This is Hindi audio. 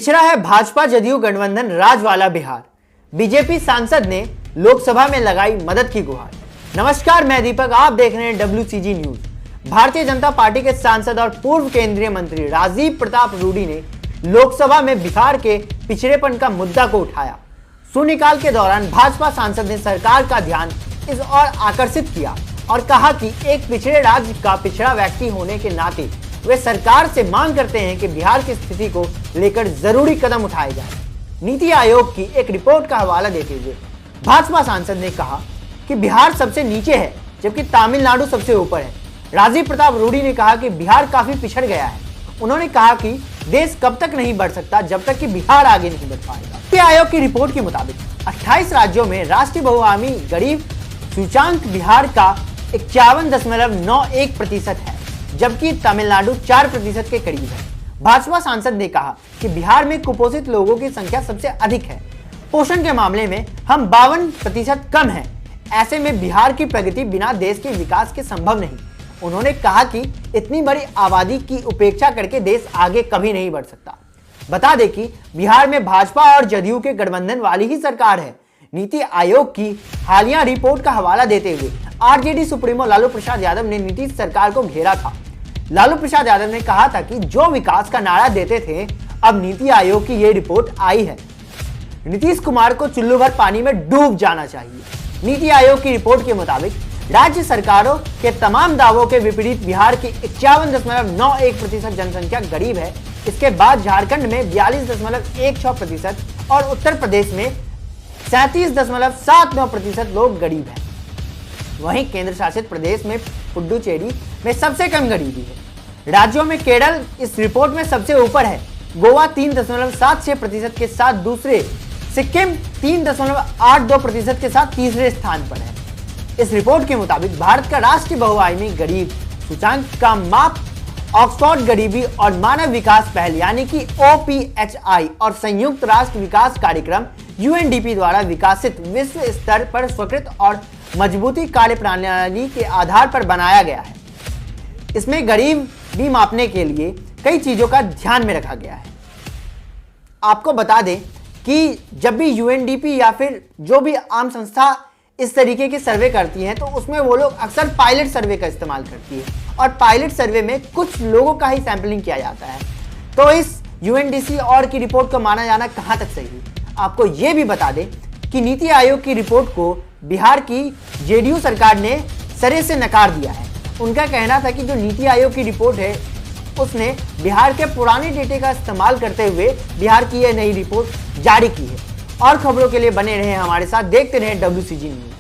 पिछड़ा है भाजपा जदयू गठबंधन राज वाला बिहार। बीजेपी सांसद ने लोकसभा में लगाई मदद की गुहार। नमस्कार, मैं दीपक, आप देख रहे हैं WCG news. Bharatiya Janata party के सांसद और पूर्व केंद्रीय मंत्री राजीव प्रताप रूडी ने लोकसभा में बिहार के पिछड़ेपन का मुद्दा को उठाया। शून्यकाल के दौरान भाजपा सांसद ने सरकार का ध्यान इस ओर आकर्षित किया और कहा कि एक पिछड़े राज्य का पिछड़ा व्यक्ति होने के नाते वे सरकार से मांग करते हैं कि बिहार की स्थिति को लेकर जरूरी कदम उठाए जाए। नीति आयोग की एक रिपोर्ट का हवाला देते हुए भाजपा सांसद ने कहा कि बिहार सबसे नीचे है जबकि तमिलनाडु सबसे ऊपर है। राजीव प्रताप रूडी ने कहा कि बिहार काफी पिछड़ गया है। उन्होंने कहा कि देश कब तक नहीं बढ़ सकता जब तक कि बिहार आगे नहीं बढ़ पाएगा। नीति आयोग की रिपोर्ट के मुताबिक 28 राज्यों में राष्ट्रीय बहुआयामी गरीब सूचांक बिहार का 51.91% है जबकि तमिलनाडु 4% के करीब है। भाजपा सांसद ने कहा कि बिहार में कुपोषित लोगों की संख्या सबसे अधिक है। पोषण के मामले में हम 52% कम हैं। ऐसे में बिहार की प्रगति बिना देश के विकास के संभव नहीं। उन्होंने कहा कि इतनी बड़ी आबादी की उपेक्षा करके देश आगे कभी नहीं बढ़ सकता। बता दें कि बिहार में भाजपा और जदयू के गठबंधन वाली ही सरकार है। नीति आयोग की हालिया रिपोर्ट का हवाला देते हुए आरजेडी सुप्रीमो लालू प्रसाद यादव ने नीतीश सरकार को घेरा था। लालू प्रसाद यादव ने कहा था कि जो विकास का नारा देते थे, अब नीति आयोग की ये रिपोर्ट आई है। नीतीश कुमार को चुल्लू भर पानी में डूब जाना चाहिए। नीति आयोग की रिपोर्ट के मुताबिक राज्य सरकारों के तमाम दावों के विपरीत बिहार की 51.91% जनसंख्या गरीब है। इसके बाद झारखंड में 42.16% और उत्तर प्रदेश में 37.79% लोग गरीब हैं। वहीं केंद्र शासित प्रदेश में पुडुचेरी में सबसे कम गरीबी है। राज्यों में केरल इस रिपोर्ट में सबसे ऊपर है। गोवा 3.76% के साथ दूसरे, सिक्किम 3.82% के साथ तीसरे स्थान पर है। इस रिपोर्ट के मुताबिक भारत का राष्ट्रीय बहुआयामी गरीब सूचांक का माप ऑक्सफोर्ड गरीबी और मानव विकास पहल यानी कि OPHI और संयुक्त राष्ट्र विकास कार्यक्रम UNDP द्वारा विकसित विश्व स्तर पर स्वीकृत और मजबूती कार्य प्रणाली के आधार पर बनाया गया है। इसमें गरीबी मापने के लिए कई चीजों का ध्यान में रखा गया है। आपको बता दें कि जब भी UNDP या फिर जो भी आम संस्था इस तरीके की सर्वे करती है तो उसमें वो लोग अक्सर पायलट सर्वे का इस्तेमाल करती है और पायलट सर्वे में कुछ लोगों का ही सैंपलिंग किया जाता है। तो इस UNDC और की रिपोर्ट को माना जाना कहां तक सही है? आपको ये भी बता दें कि नीति आयोग की रिपोर्ट को बिहार की जेडीयू सरकार ने सरे से नकार दिया है। उनका कहना था कि जो नीति आयोग की रिपोर्ट है उसने बिहार के पुराने डेटे का इस्तेमाल करते हुए बिहार की यह नई रिपोर्ट जारी की है। और खबरों के लिए बने रहे हमारे साथ, देखते रहे WCG न्यूज।